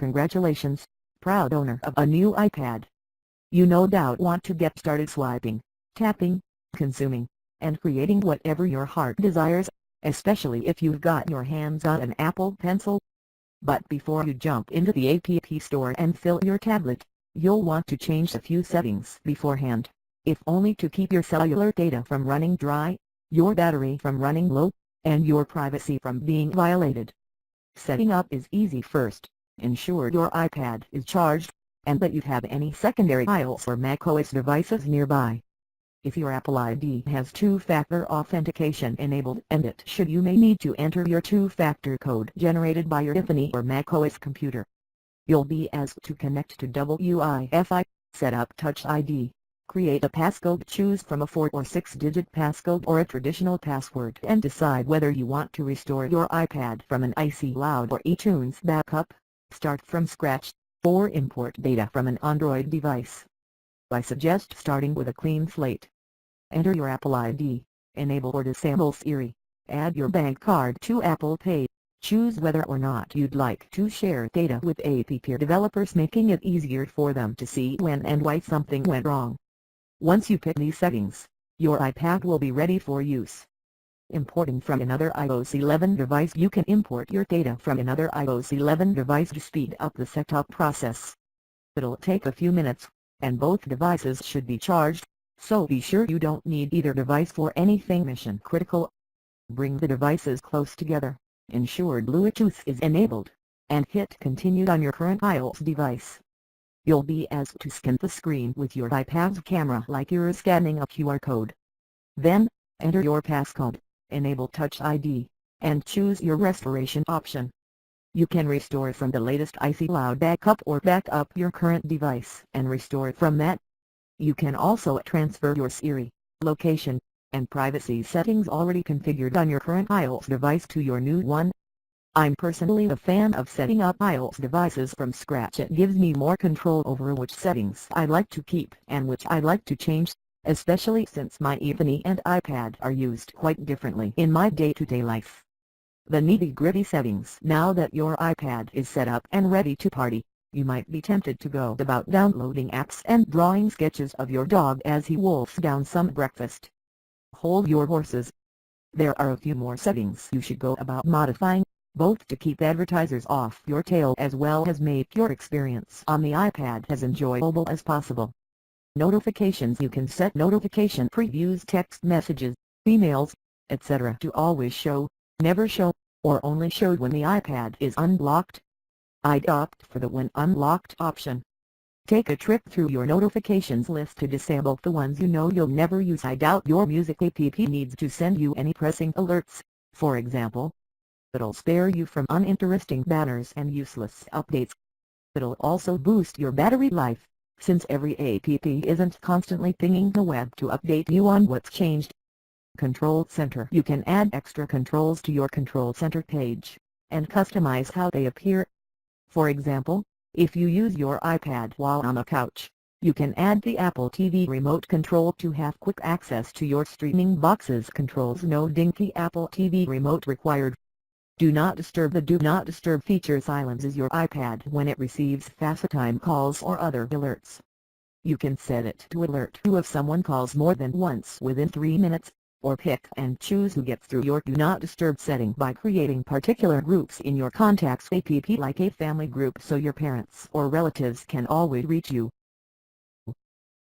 Congratulations, proud owner of a new iPad. You no doubt want to get started swiping, tapping, consuming, and creating whatever your heart desires, especially if you've got your hands on an Apple Pencil. But before you jump into the App Store and fill your tablet, you'll want to change a few settings beforehand, if only to keep your cellular data from running dry, your battery from running low, and your privacy from being violated. Setting up is easy. First, ensure your iPad is charged, and that you have any secondary iOS or macOS devices nearby. If your Apple ID has two-factor authentication enabled and it should, you may need to enter your two-factor code generated by your iPhone or macOS computer. You'll be asked to connect to Wi-Fi, set up Touch ID, create a passcode, choose from a 4 or 6-digit passcode or a traditional password, and decide whether you want to restore your iPad from an iCloud or eTunes backup, start from scratch, or import data from an Android device. I suggest starting with a clean slate. Enter your Apple ID, enable or disable Siri, add your bank card to Apple Pay, choose whether or not you'd like to share data with app developers, making it easier for them to see when and why something went wrong. Once you pick these settings, your iPad will be ready for use. Importing from another iOS 11 device. You can import your data from another iOS 11 device to speed up the setup process. It'll take a few minutes, and both devices should be charged, so be sure you don't need either device for anything mission critical. Bring the devices close together, ensure Bluetooth is enabled, and hit continue on your current iOS device. You'll be asked to scan the screen with your iPad's camera like you're scanning a QR code. Then, enter your passcode, enable Touch ID, and choose your restoration option. You can restore from the latest iCloud backup or back up your current device and restore from that. You can also transfer your Siri, location, and privacy settings already configured on your current iOS device to your new one. I'm personally a fan of setting up iOS devices from scratch. It gives me more control over which settings I like to keep and which I like to change, especially since my iPhone and iPad are used quite differently in my day-to-day life. The nitty-gritty settings. Now that your iPad is set up and ready to party, you might be tempted to go about downloading apps and drawing sketches of your dog as he wolfs down some breakfast. Hold your horses. There are a few more settings you should go about modifying, both to keep advertisers off your tail as well as make your experience on the iPad as enjoyable as possible. Notifications. You can set notification previews, text messages, emails, etc. to always show, never show, or only show when the iPad is unlocked. I'd opt for the when unlocked option. Take a trip through your notifications list to disable the ones you know you'll never use. I doubt your music app needs to send you any pressing alerts, for example. It'll spare you from uninteresting banners and useless updates. It'll also boost your battery life, since every app isn't constantly pinging the web to update you on what's changed. Control Center. You can add extra controls to your Control Center page, and customize how they appear. For example, if you use your iPad while on a couch, you can add the Apple TV remote control to have quick access to your streaming box's controls. No dinky Apple TV remote required. Do Not Disturb. The Do Not Disturb feature silences your iPad when it receives FaceTime calls or other alerts. You can set it to alert you if someone calls more than once within 3 minutes, or pick and choose who gets through your Do Not Disturb setting by creating particular groups in your Contacts app like a family group so your parents or relatives can always reach you.